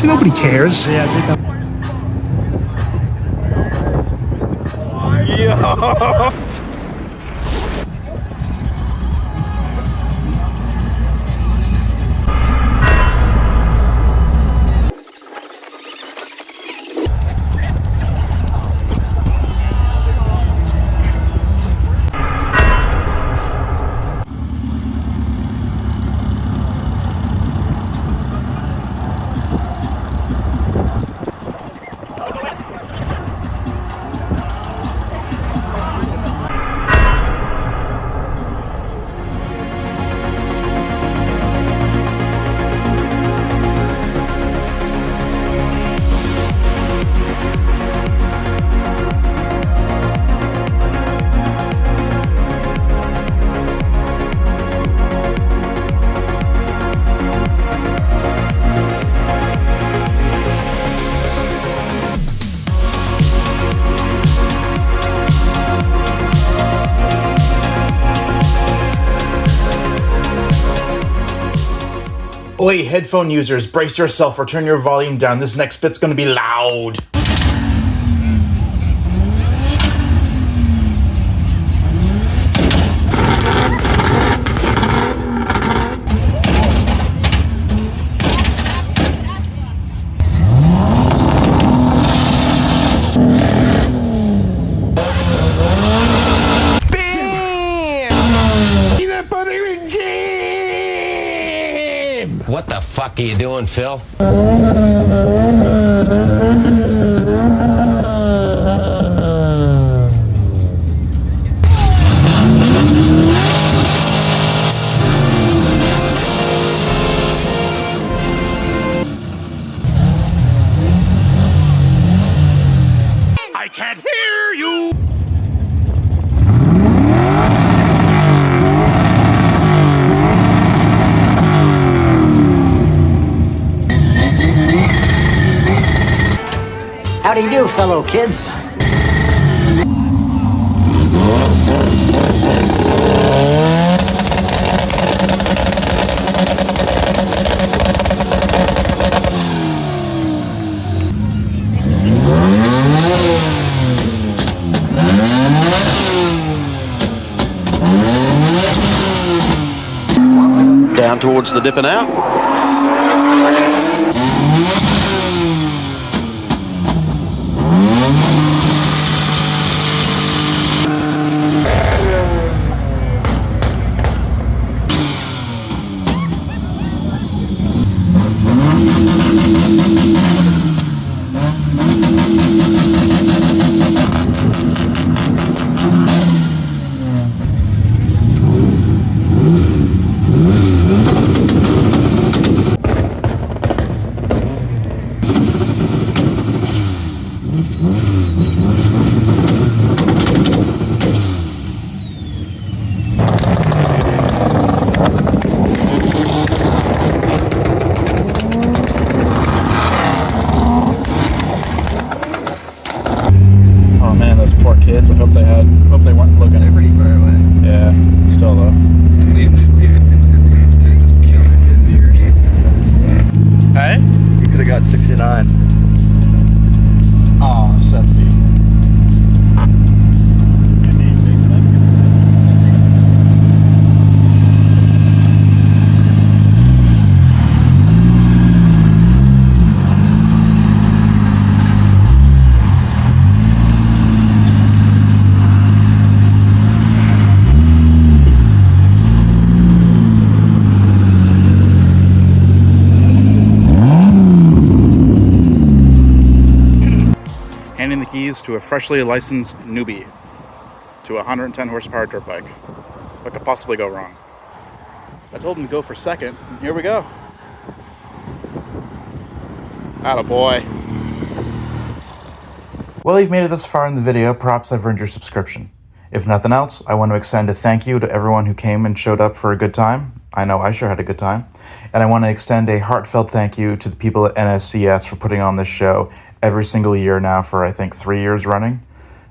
Nobody cares. Yeah. Oi, headphone users, brace yourself or turn your volume down. This next bit's gonna be loud. What the fuck are you doing, Phil? I can't hear you. How do you do, fellow kids? Down towards the dip and out. Kids. I hope they weren't looking. They're pretty far away. Yeah, still though. Leave it in the news to just kill their kids' ears. Hey? You could have got 69. Oh, 70. Handing the keys to a freshly licensed newbie to a 110 horsepower dirt bike. What could possibly go wrong? I told him to go for second, and here we go. Attaboy. Well, you've made it this far in the video. Perhaps I've earned your subscription. If nothing else, I want to extend a thank you to everyone who came and showed up for a good time. I know I sure had a good time. And I want to extend a heartfelt thank you to the people at NSCS for putting on this show every single year now for, I think, 3 years running.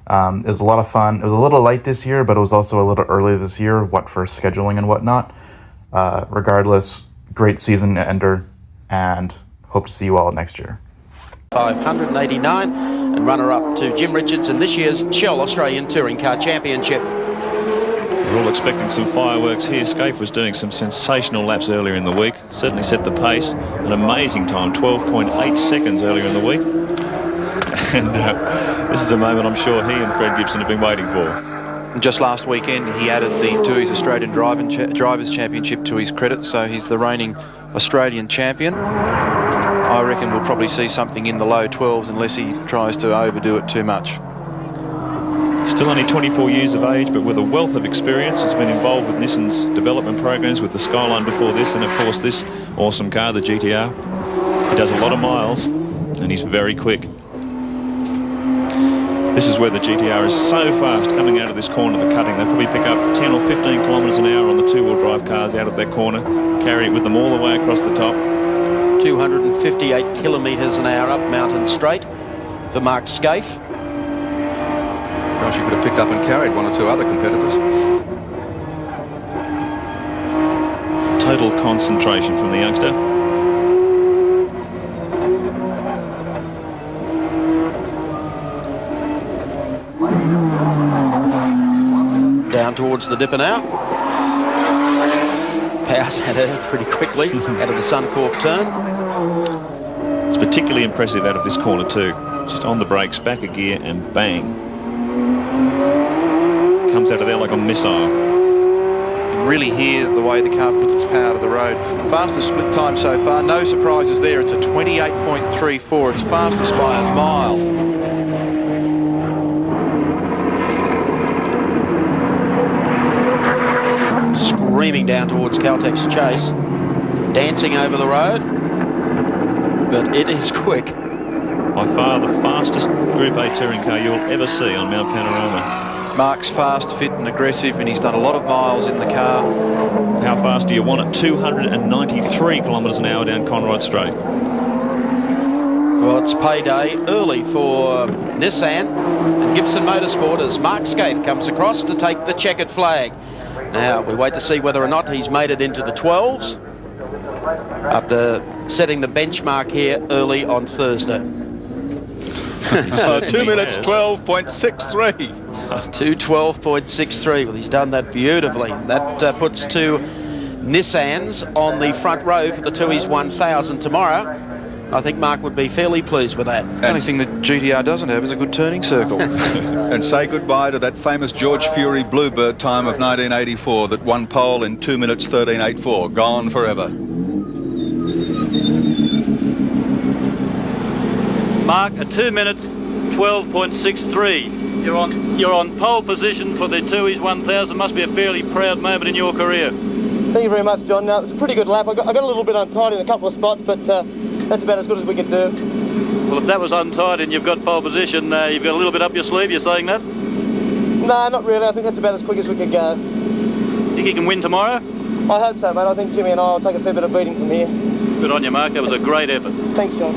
It was a lot of fun. It was a little late this year, but it was also a little early this year, what for scheduling and whatnot. Regardless, great season ender, and Hope to see you all next year. 589 and runner-up to Jim Richards in this year's Shell Australian Touring Car Championship. We're all expecting some fireworks here. Skaife was doing some sensational laps earlier in the week. Certainly set the pace. An amazing time, 12.8 seconds earlier in the week. And this is a moment I'm sure he and Fred Gibson have been waiting for. Just last weekend he added the TUI's Australian Drivers' Championship to his credit, so he's the reigning Australian champion. I reckon we'll probably see something in the low 12s unless he tries to overdo it too much. Still only 24 years of age, but with a wealth of experience. Has been involved with Nissan's development programs with the Skyline before this, and of course this awesome car, the GTR. He does a lot of miles, and he's very quick. This is where the GTR is so fast coming out of this corner of the cutting. They probably pick up 10 or 15 kilometres an hour on the two-wheel drive cars out of that corner, carry it with them all the way across the top. 258 kilometres an hour up Mountain Straight for Mark Skaife. Gosh, you could have picked up and carried one or two other competitors. Total concentration from the youngster. Down towards the dip and out. Powers had her pretty quickly out of the Suncorp turn. It's particularly impressive out of this corner too. Just on the brakes, back a gear, and bang. Comes out of there like a missile. You can really hear the way the car puts its power to the road. Fastest split time so far, no surprises there. It's a 28.34. It's fastest by a mile. Screaming down towards Caltech's Chase. Dancing over the road. But it is quick. By far the fastest Group A touring car you'll ever see on Mount Panorama. Mark's fast, fit and aggressive, and he's done a lot of miles in the car. How fast do you want it? 293 kilometres an hour down Conrod Straight. Well, it's payday early for Nissan and Gibson Motorsport as Mark Skaife comes across to take the checkered flag. Now, we wait to see whether or not he's made it into the 12s after setting the benchmark here early on Thursday. 2 minutes 12.63. 2:12.63. Well, he's done that beautifully. That puts two Nissans on the front row for the TUI's 1000 tomorrow. I think Mark would be fairly pleased with that. The only thing that GTR doesn't have is a good turning circle. And say goodbye to that famous George Fury Bluebird time of 1984 that won pole in 2 minutes 13.84. Gone forever. Mark, at 2 minutes 12.63. You're on pole position for the TUI's 1000. Must be a fairly proud moment in your career. Thank you very much, John. It was a pretty good lap. I got a little bit untied in a couple of spots, but that's about as good as we could do. Well, if that was untied and you've got pole position, you've got a little bit up your sleeve, you're saying that? No, not really. I think that's about as quick as we could go. Think you can win tomorrow? I hope so, mate. I think Jimmy and I will take a fair bit of beating from here. Good on you, Mark. That was a great effort. Thanks, John.